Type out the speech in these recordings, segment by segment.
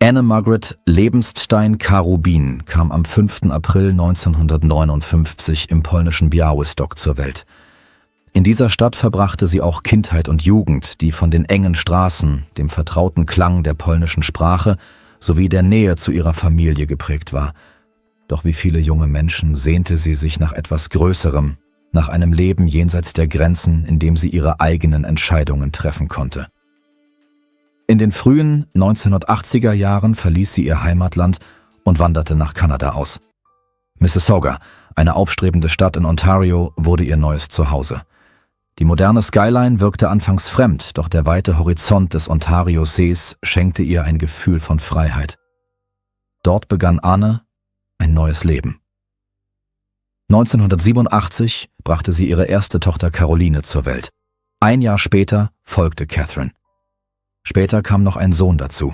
Anne Margaret Lebensstein-Karubin kam am 5. April 1959 im polnischen Białystok zur Welt. In dieser Stadt verbrachte sie auch Kindheit und Jugend, die von den engen Straßen, dem vertrauten Klang der polnischen Sprache sowie der Nähe zu ihrer Familie geprägt war. Doch wie viele junge Menschen sehnte sie sich nach etwas Größerem, nach einem Leben jenseits der Grenzen, in dem sie ihre eigenen Entscheidungen treffen konnte. In den frühen 1980er Jahren verließ sie ihr Heimatland und wanderte nach Kanada aus. Mississauga, eine aufstrebende Stadt in Ontario, wurde ihr neues Zuhause. Die moderne Skyline wirkte anfangs fremd, doch der weite Horizont des Ontario-Sees schenkte ihr ein Gefühl von Freiheit. Dort begann Anne ein neues Leben. 1987 brachte sie ihre erste Tochter Caroline zur Welt. Ein Jahr später folgte Catherine. Später kam noch ein Sohn dazu.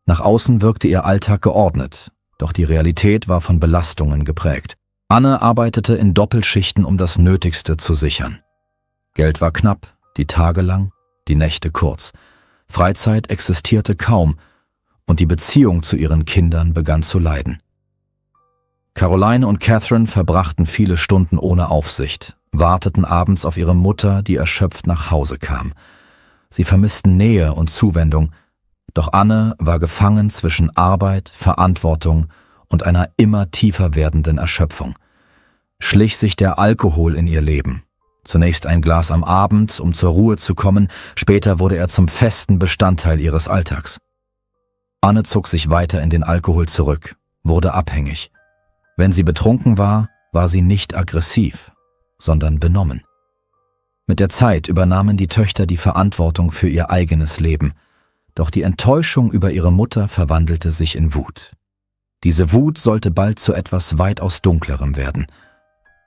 Nach außen wirkte ihr Alltag geordnet, doch die Realität war von Belastungen geprägt. Anne arbeitete in Doppelschichten, um das Nötigste zu sichern. Geld war knapp, die Tage lang, die Nächte kurz. Freizeit existierte kaum und die Beziehung zu ihren Kindern begann zu leiden. Caroline und Catherine verbrachten viele Stunden ohne Aufsicht, warteten abends auf ihre Mutter, die erschöpft nach Hause kam. Sie vermissten Nähe und Zuwendung, doch Anne war gefangen zwischen Arbeit, Verantwortung und einer immer tiefer werdenden Erschöpfung. Schlich sich der Alkohol in ihr Leben. Zunächst ein Glas am Abend, um zur Ruhe zu kommen, später wurde er zum festen Bestandteil ihres Alltags. Anne zog sich weiter in den Alkohol zurück, wurde abhängig. Wenn sie betrunken war, war sie nicht aggressiv, sondern benommen. Mit der Zeit übernahmen die Töchter die Verantwortung für ihr eigenes Leben, doch die Enttäuschung über ihre Mutter verwandelte sich in Wut. Diese Wut sollte bald zu etwas weitaus Dunklerem werden.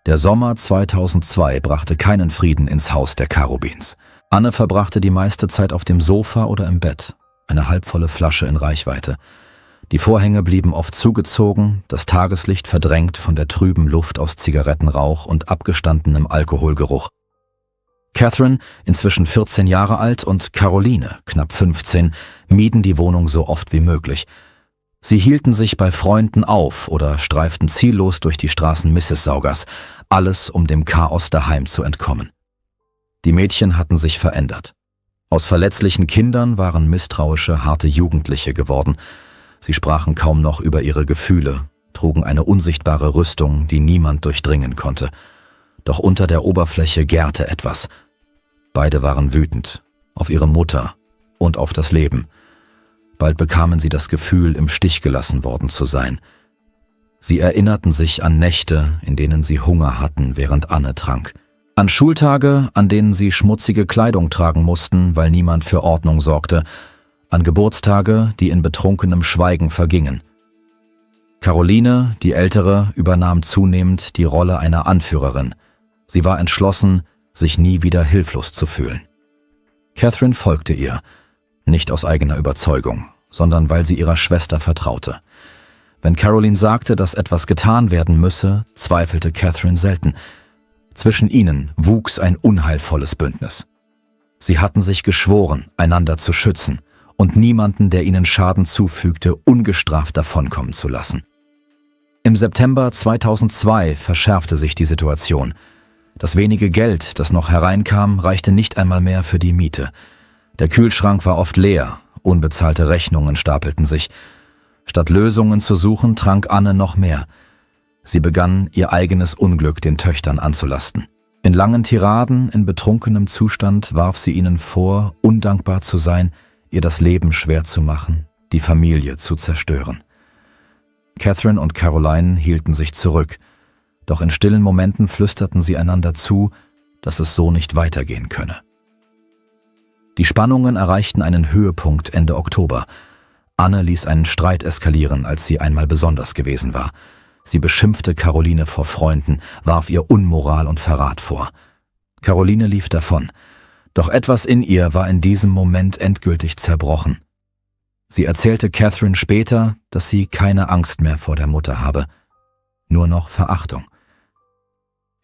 Der Sommer 2002 brachte keinen Frieden ins Haus der Karubins. Anne verbrachte die meiste Zeit auf dem Sofa oder im Bett, eine halbvolle Flasche in Reichweite. Die Vorhänge blieben oft zugezogen, das Tageslicht verdrängt von der trüben Luft aus Zigarettenrauch und abgestandenem Alkoholgeruch. Catherine, inzwischen 14 Jahre alt, und Caroline, knapp 15, mieden die Wohnung so oft wie möglich. Sie hielten sich bei Freunden auf oder streiften ziellos durch die Straßen Mississaugas, alles um dem Chaos daheim zu entkommen. Die Mädchen hatten sich verändert. Aus verletzlichen Kindern waren misstrauische, harte Jugendliche geworden. Sie sprachen kaum noch über ihre Gefühle, trugen eine unsichtbare Rüstung, die niemand durchdringen konnte. Doch unter der Oberfläche gärte etwas. Beide waren wütend, auf ihre Mutter und auf das Leben. Bald bekamen sie das Gefühl, im Stich gelassen worden zu sein. Sie erinnerten sich an Nächte, in denen sie Hunger hatten, während Anne trank. An Schultage, an denen sie schmutzige Kleidung tragen mussten, weil niemand für Ordnung sorgte. An Geburtstage, die in betrunkenem Schweigen vergingen. Caroline, die Ältere, übernahm zunehmend die Rolle einer Anführerin. Sie war entschlossen, sich nie wieder hilflos zu fühlen. Catherine folgte ihr, nicht aus eigener Überzeugung, sondern weil sie ihrer Schwester vertraute. Wenn Caroline sagte, dass etwas getan werden müsse, zweifelte Catherine selten. Zwischen ihnen wuchs ein unheilvolles Bündnis. Sie hatten sich geschworen, einander zu schützen und niemanden, der ihnen Schaden zufügte, ungestraft davonkommen zu lassen. Im September 2002 verschärfte sich die Situation. Das wenige Geld, das noch hereinkam, reichte nicht einmal mehr für die Miete. Der Kühlschrank war oft leer, unbezahlte Rechnungen stapelten sich. Statt Lösungen zu suchen, trank Anne noch mehr. Sie begann, ihr eigenes Unglück den Töchtern anzulasten. In langen Tiraden, in betrunkenem Zustand warf sie ihnen vor, undankbar zu sein, ihr das Leben schwer zu machen, die Familie zu zerstören. Catherine und Caroline hielten sich zurück, doch in stillen Momenten flüsterten sie einander zu, dass es so nicht weitergehen könne. Die Spannungen erreichten einen Höhepunkt Ende Oktober. Anne ließ einen Streit eskalieren, als sie einmal besonders gewesen war. Sie beschimpfte Caroline vor Freunden, warf ihr Unmoral und Verrat vor. Caroline lief davon, doch etwas in ihr war in diesem Moment endgültig zerbrochen. Sie erzählte Catherine später, dass sie keine Angst mehr vor der Mutter habe, nur noch Verachtung.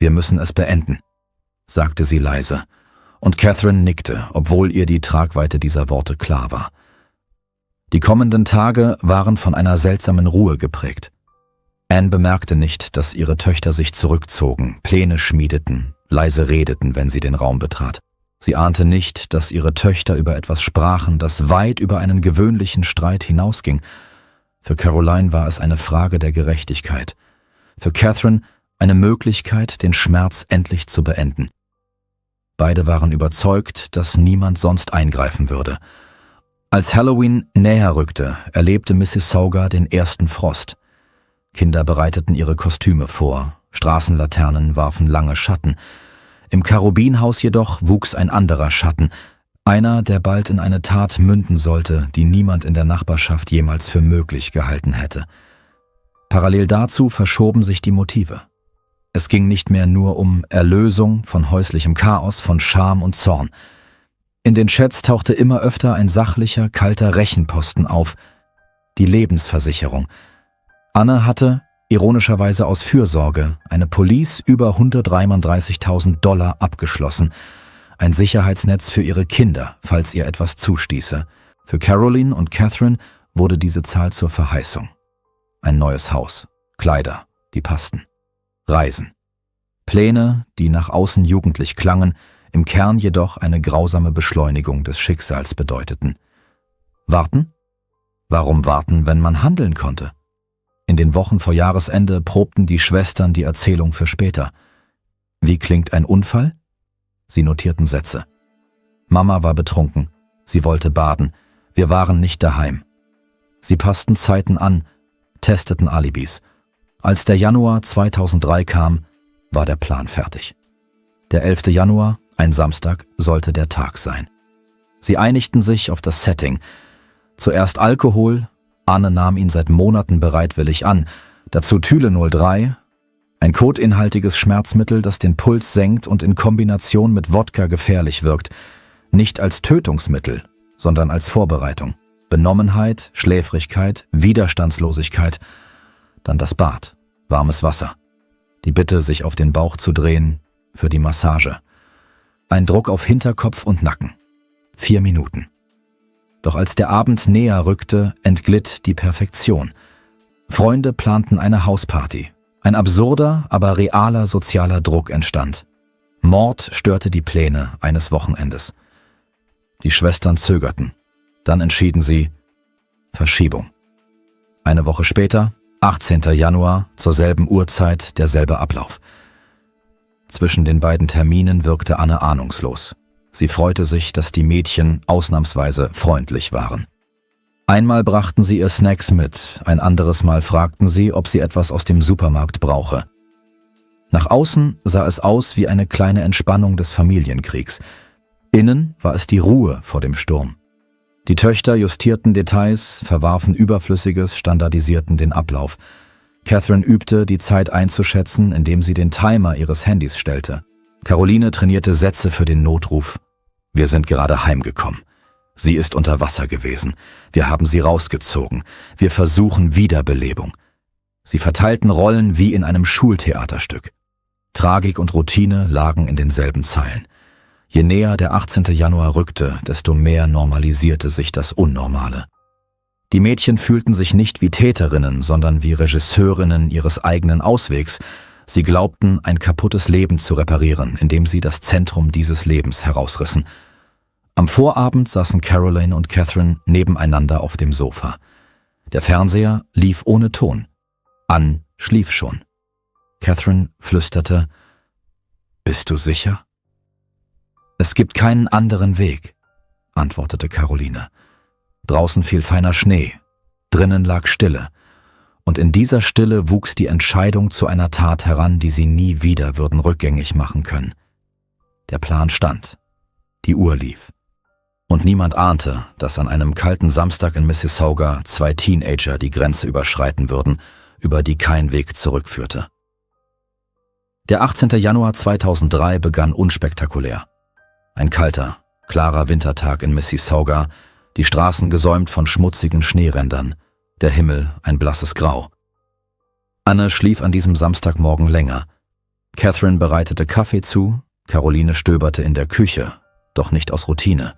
»Wir müssen es beenden«, sagte sie leise, und Catherine nickte, obwohl ihr die Tragweite dieser Worte klar war. Die kommenden Tage waren von einer seltsamen Ruhe geprägt. Anne bemerkte nicht, dass ihre Töchter sich zurückzogen, Pläne schmiedeten, leise redeten, wenn sie den Raum betrat. Sie ahnte nicht, dass ihre Töchter über etwas sprachen, das weit über einen gewöhnlichen Streit hinausging. Für Caroline war es eine Frage der Gerechtigkeit. Für Catherine eine Möglichkeit, den Schmerz endlich zu beenden. Beide waren überzeugt, dass niemand sonst eingreifen würde. Als Halloween näher rückte, erlebte Mississauga den ersten Frost. Kinder bereiteten ihre Kostüme vor, Straßenlaternen warfen lange Schatten. Im Karubinhaus jedoch wuchs ein anderer Schatten, einer, der bald in eine Tat münden sollte, die niemand in der Nachbarschaft jemals für möglich gehalten hätte. Parallel dazu verschoben sich die Motive. Es ging nicht mehr nur um Erlösung von häuslichem Chaos, von Scham und Zorn. In den Chats tauchte immer öfter ein sachlicher, kalter Rechenposten auf. Die Lebensversicherung. Anne hatte, ironischerweise aus Fürsorge, eine Police über $133.000 abgeschlossen. Ein Sicherheitsnetz für ihre Kinder, falls ihr etwas zustieße. Für Caroline und Catherine wurde diese Zahl zur Verheißung. Ein neues Haus, Kleider, die passten. Reisen. Pläne, die nach außen jugendlich klangen, im Kern jedoch eine grausame Beschleunigung des Schicksals bedeuteten. Warten? Warum warten, wenn man handeln konnte? In den Wochen vor Jahresende probten die Schwestern die Erzählung für später. Wie klingt ein Unfall? Sie notierten Sätze. Mama war betrunken. Sie wollte baden. Wir waren nicht daheim. Sie passten Zeiten an, testeten Alibis. Als der Januar 2003 kam, war der Plan fertig. Der 11. Januar, ein Samstag, sollte der Tag sein. Sie einigten sich auf das Setting. Zuerst Alkohol, Anne nahm ihn seit Monaten bereitwillig an, dazu Thyle 03, ein kodinhaltiges Schmerzmittel, das den Puls senkt und in Kombination mit Wodka gefährlich wirkt, nicht als Tötungsmittel, sondern als Vorbereitung. Benommenheit, Schläfrigkeit, Widerstandslosigkeit, dann das Bad, warmes Wasser, die Bitte, sich auf den Bauch zu drehen, für die Massage. Ein Druck auf Hinterkopf und Nacken. 4 Minuten. Doch als der Abend näher rückte, entglitt die Perfektion. Freunde planten eine Hausparty. Ein absurder, aber realer sozialer Druck entstand. Mord störte die Pläne eines Wochenendes. Die Schwestern zögerten. Dann entschieden sie Verschiebung. Eine Woche später, 18. Januar, zur selben Uhrzeit, derselbe Ablauf. Zwischen den beiden Terminen wirkte Anne ahnungslos. Sie freute sich, dass die Mädchen ausnahmsweise freundlich waren. Einmal brachten sie ihr Snacks mit, ein anderes Mal fragten sie, ob sie etwas aus dem Supermarkt brauche. Nach außen sah es aus wie eine kleine Entspannung des Familienkriegs. Innen war es die Ruhe vor dem Sturm. Die Töchter justierten Details, verwarfen Überflüssiges, standardisierten den Ablauf. Catherine übte, die Zeit einzuschätzen, indem sie den Timer ihres Handys stellte. Caroline trainierte Sätze für den Notruf. Wir sind gerade heimgekommen. Sie ist unter Wasser gewesen. Wir haben sie rausgezogen. Wir versuchen Wiederbelebung. Sie verteilten Rollen wie in einem Schultheaterstück. Tragik und Routine lagen in denselben Zeilen. Je näher der 18. Januar rückte, desto mehr normalisierte sich das Unnormale. Die Mädchen fühlten sich nicht wie Täterinnen, sondern wie Regisseurinnen ihres eigenen Auswegs. Sie glaubten, ein kaputtes Leben zu reparieren, indem sie das Zentrum dieses Lebens herausrissen. Am Vorabend saßen Caroline und Catherine nebeneinander auf dem Sofa. Der Fernseher lief ohne Ton. Anne schlief schon. Catherine flüsterte, »Bist du sicher?« »Es gibt keinen anderen Weg«, antwortete Caroline. Draußen fiel feiner Schnee, drinnen lag Stille, und in dieser Stille wuchs die Entscheidung zu einer Tat heran, die sie nie wieder würden rückgängig machen können. Der Plan stand. Die Uhr lief. Und niemand ahnte, dass an einem kalten Samstag in Mississauga 2 Teenager die Grenze überschreiten würden, über die kein Weg zurückführte. Der 18. Januar 2003 begann unspektakulär. Ein kalter, klarer Wintertag in Mississauga, die Straßen gesäumt von schmutzigen Schneerändern, der Himmel ein blasses Grau. Anne schlief an diesem Samstagmorgen länger. Catherine bereitete Kaffee zu, Caroline stöberte in der Küche, doch nicht aus Routine.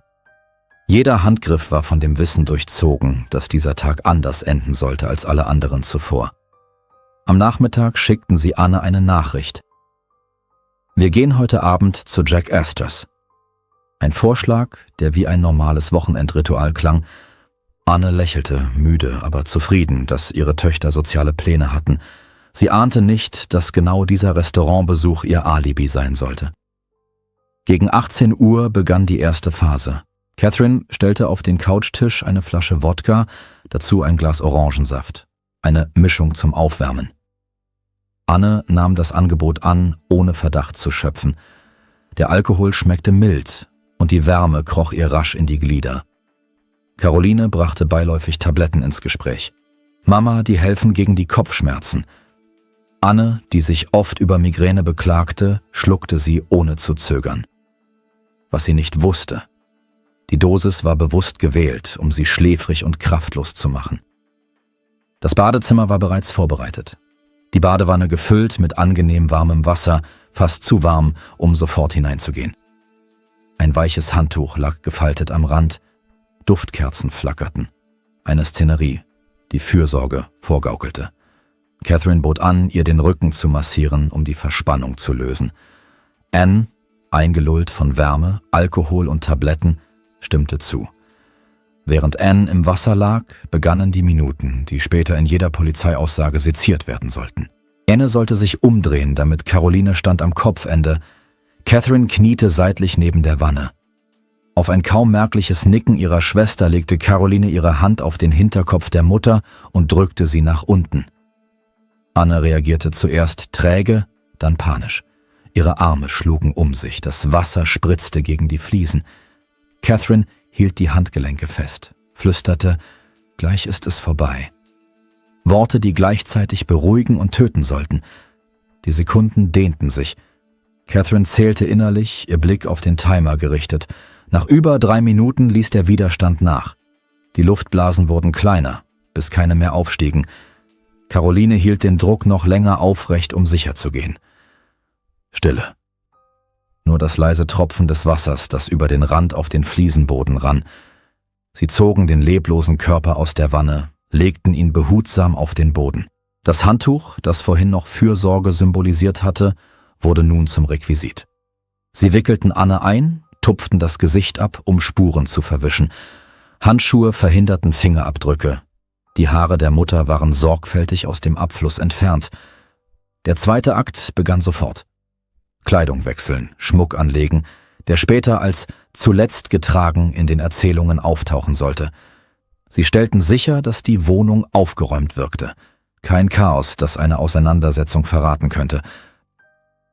Jeder Handgriff war von dem Wissen durchzogen, dass dieser Tag anders enden sollte als alle anderen zuvor. Am Nachmittag schickten sie Anne eine Nachricht. Wir gehen heute Abend zu Jack Astors. Ein Vorschlag, der wie ein normales Wochenendritual klang. Anne lächelte, müde, aber zufrieden, dass ihre Töchter soziale Pläne hatten. Sie ahnte nicht, dass genau dieser Restaurantbesuch ihr Alibi sein sollte. Gegen 18 Uhr begann die erste Phase. Catherine stellte auf den Couchtisch eine Flasche Wodka, dazu ein Glas Orangensaft. Eine Mischung zum Aufwärmen. Anne nahm das Angebot an, ohne Verdacht zu schöpfen. Der Alkohol schmeckte mild und die Wärme kroch ihr rasch in die Glieder. Caroline brachte beiläufig Tabletten ins Gespräch. Mama, die helfen gegen die Kopfschmerzen. Anne, die sich oft über Migräne beklagte, schluckte sie ohne zu zögern. Was sie nicht wusste: Die Dosis war bewusst gewählt, um sie schläfrig und kraftlos zu machen. Das Badezimmer war bereits vorbereitet. Die Badewanne gefüllt mit angenehm warmem Wasser, fast zu warm, um sofort hineinzugehen. Ein weiches Handtuch lag gefaltet am Rand, Duftkerzen flackerten. Eine Szenerie, die Fürsorge vorgaukelte. Catherine bot an, ihr den Rücken zu massieren, um die Verspannung zu lösen. Anne, eingelullt von Wärme, Alkohol und Tabletten, stimmte zu. Während Anne im Wasser lag, begannen die Minuten, die später in jeder Polizeiaussage seziert werden sollten. Anne sollte sich umdrehen, damit Caroline stand am Kopfende. Catherine kniete seitlich neben der Wanne. Auf ein kaum merkliches Nicken ihrer Schwester legte Caroline ihre Hand auf den Hinterkopf der Mutter und drückte sie nach unten. Anne reagierte zuerst träge, dann panisch. Ihre Arme schlugen um sich, das Wasser spritzte gegen die Fliesen. Catherine hielt die Handgelenke fest, flüsterte, gleich ist es vorbei. Worte, die gleichzeitig beruhigen und töten sollten. Die Sekunden dehnten sich. Catherine zählte innerlich, ihr Blick auf den Timer gerichtet. Nach über 3 Minuten ließ der Widerstand nach. Die Luftblasen wurden kleiner, bis keine mehr aufstiegen. Caroline hielt den Druck noch länger aufrecht, um sicher zu gehen. Stille. Nur das leise Tropfen des Wassers, das über den Rand auf den Fliesenboden rann. Sie zogen den leblosen Körper aus der Wanne, legten ihn behutsam auf den Boden. Das Handtuch, das vorhin noch Fürsorge symbolisiert hatte, wurde nun zum Requisit. Sie wickelten Anne ein, tupften das Gesicht ab, um Spuren zu verwischen. Handschuhe verhinderten Fingerabdrücke. Die Haare der Mutter waren sorgfältig aus dem Abfluss entfernt. Der zweite Akt begann sofort. Kleidung wechseln, Schmuck anlegen, der später als zuletzt getragen in den Erzählungen auftauchen sollte. Sie stellten sicher, dass die Wohnung aufgeräumt wirkte. Kein Chaos, das eine Auseinandersetzung verraten könnte.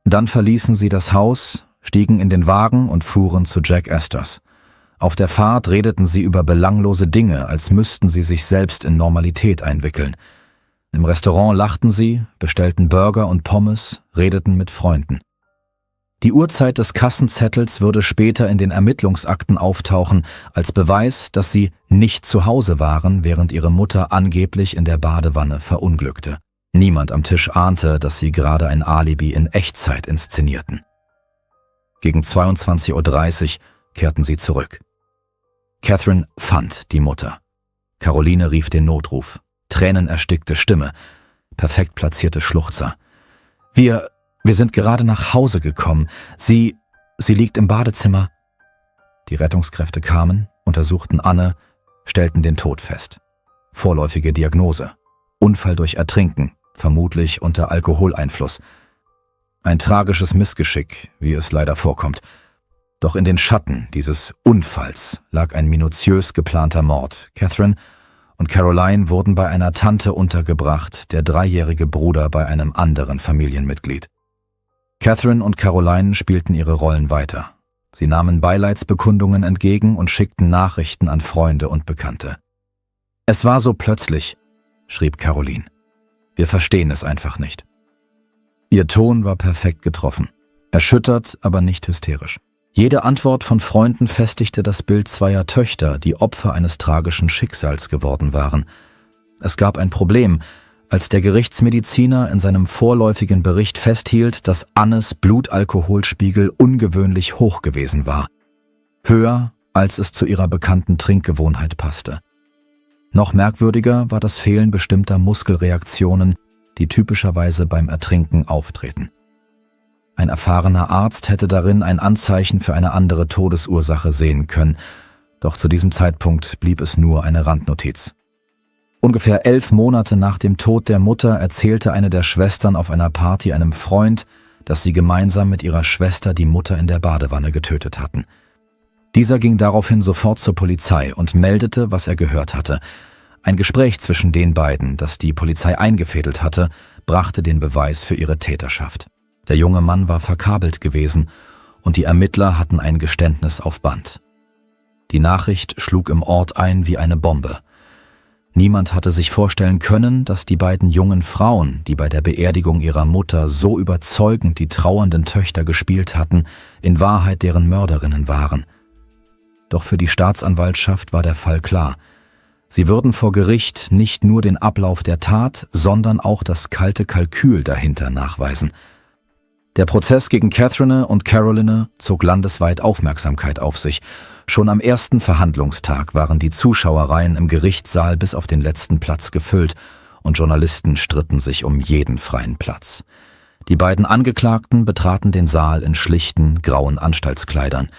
Dann verließen sie das Haus, stiegen in den Wagen und fuhren zu Jack Astors. Auf der Fahrt redeten sie über belanglose Dinge, als müssten sie sich selbst in Normalität einwickeln. Im Restaurant lachten sie, bestellten Burger und Pommes, redeten mit Freunden. Die Uhrzeit des Kassenzettels würde später in den Ermittlungsakten auftauchen, als Beweis, dass sie nicht zu Hause waren, während ihre Mutter angeblich in der Badewanne verunglückte. Niemand am Tisch ahnte, dass sie gerade ein Alibi in Echtzeit inszenierten. Gegen 22:30 Uhr kehrten sie zurück. Catherine fand die Mutter. Caroline rief den Notruf. Tränenerstickte Stimme, perfekt platzierte Schluchzer. Wir sind gerade nach Hause gekommen. Sie liegt im Badezimmer. Die Rettungskräfte kamen, untersuchten Anne, stellten den Tod fest. Vorläufige Diagnose. Unfall durch Ertrinken, vermutlich unter Alkoholeinfluss. Ein tragisches Missgeschick, wie es leider vorkommt. Doch in den Schatten dieses Unfalls lag ein minutiös geplanter Mord. Catherine und Caroline wurden bei einer Tante untergebracht, der 3-jährige Bruder bei einem anderen Familienmitglied. Catherine und Caroline spielten ihre Rollen weiter. Sie nahmen Beileidsbekundungen entgegen und schickten Nachrichten an Freunde und Bekannte. Es war so plötzlich, schrieb Caroline. Wir verstehen es einfach nicht. Ihr Ton war perfekt getroffen. Erschüttert, aber nicht hysterisch. Jede Antwort von Freunden festigte das Bild zweier Töchter, die Opfer eines tragischen Schicksals geworden waren. Es gab ein Problem, als der Gerichtsmediziner in seinem vorläufigen Bericht festhielt, dass Annes Blutalkoholspiegel ungewöhnlich hoch gewesen war. Höher als es zu ihrer bekannten Trinkgewohnheit passte. Noch merkwürdiger war das Fehlen bestimmter Muskelreaktionen, die typischerweise beim Ertrinken auftreten. Ein erfahrener Arzt hätte darin ein Anzeichen für eine andere Todesursache sehen können, doch zu diesem Zeitpunkt blieb es nur eine Randnotiz. Ungefähr 11 Monate nach dem Tod der Mutter erzählte eine der Schwestern auf einer Party einem Freund, dass sie gemeinsam mit ihrer Schwester die Mutter in der Badewanne getötet hatten. Dieser ging daraufhin sofort zur Polizei und meldete, was er gehört hatte. Ein Gespräch zwischen den beiden, das die Polizei eingefädelt hatte, brachte den Beweis für ihre Täterschaft. Der junge Mann war verkabelt gewesen und die Ermittler hatten ein Geständnis auf Band. Die Nachricht schlug im Ort ein wie eine Bombe. Niemand hatte sich vorstellen können, dass die beiden jungen Frauen, die bei der Beerdigung ihrer Mutter so überzeugend die trauernden Töchter gespielt hatten, in Wahrheit deren Mörderinnen waren. Doch für die Staatsanwaltschaft war der Fall klar. Sie würden vor Gericht nicht nur den Ablauf der Tat, sondern auch das kalte Kalkül dahinter nachweisen. Der Prozess gegen Catherine und Caroline zog landesweit Aufmerksamkeit auf sich. Schon am ersten Verhandlungstag waren die Zuschauerreihen im Gerichtssaal bis auf den letzten Platz gefüllt und Journalisten stritten sich um jeden freien Platz. Die beiden Angeklagten betraten den Saal in schlichten, grauen Anstaltskleidern.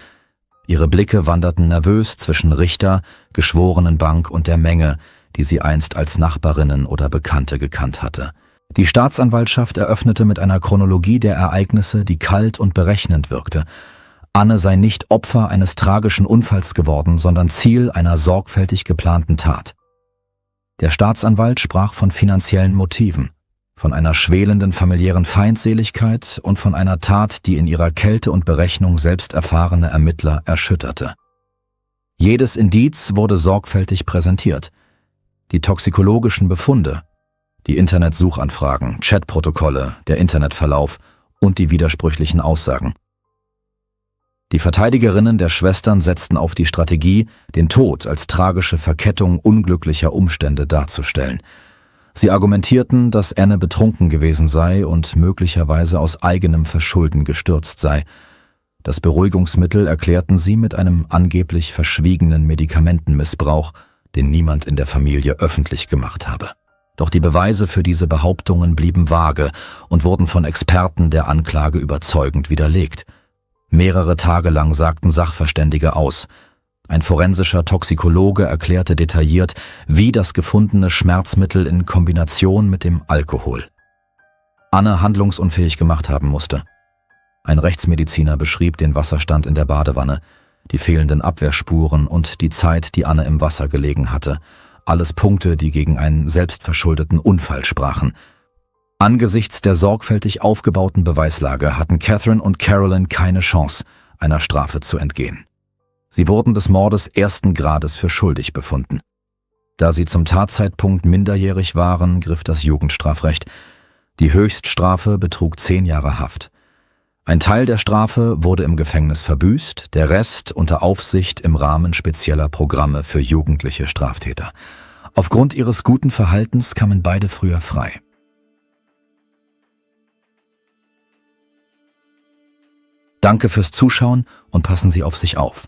Ihre Blicke wanderten nervös zwischen Richter, Geschworenenbank und der Menge, die sie einst als Nachbarinnen oder Bekannte gekannt hatte. Die Staatsanwaltschaft eröffnete mit einer Chronologie der Ereignisse, die kalt und berechnend wirkte. Anne sei nicht Opfer eines tragischen Unfalls geworden, sondern Ziel einer sorgfältig geplanten Tat. Der Staatsanwalt sprach von finanziellen Motiven, von einer schwelenden familiären Feindseligkeit und von einer Tat, die in ihrer Kälte und Berechnung selbst erfahrene Ermittler erschütterte. Jedes Indiz wurde sorgfältig präsentiert. Die toxikologischen Befunde, die Internetsuchanfragen, Chatprotokolle, der Internetverlauf und die widersprüchlichen Aussagen. Die Verteidigerinnen der Schwestern setzten auf die Strategie, den Tod als tragische Verkettung unglücklicher Umstände darzustellen. Sie argumentierten, dass Anne betrunken gewesen sei und möglicherweise aus eigenem Verschulden gestürzt sei. Das Beruhigungsmittel erklärten sie mit einem angeblich verschwiegenen Medikamentenmissbrauch, den niemand in der Familie öffentlich gemacht habe. Doch die Beweise für diese Behauptungen blieben vage und wurden von Experten der Anklage überzeugend widerlegt. Mehrere Tage lang sagten Sachverständige aus. Ein forensischer Toxikologe erklärte detailliert, wie das gefundene Schmerzmittel in Kombination mit dem Alkohol Anne handlungsunfähig gemacht haben musste. Ein Rechtsmediziner beschrieb den Wasserstand in der Badewanne, die fehlenden Abwehrspuren und die Zeit, die Anne im Wasser gelegen hatte. Alles Punkte, die gegen einen selbstverschuldeten Unfall sprachen. Angesichts der sorgfältig aufgebauten Beweislage hatten Catherine und Caroline keine Chance, einer Strafe zu entgehen. Sie wurden des Mordes ersten Grades für schuldig befunden. Da sie zum Tatzeitpunkt minderjährig waren, griff das Jugendstrafrecht. Die Höchststrafe betrug 10 Jahre Haft. Ein Teil der Strafe wurde im Gefängnis verbüßt, der Rest unter Aufsicht im Rahmen spezieller Programme für jugendliche Straftäter. Aufgrund ihres guten Verhaltens kamen beide früher frei. Danke fürs Zuschauen und passen Sie auf sich auf.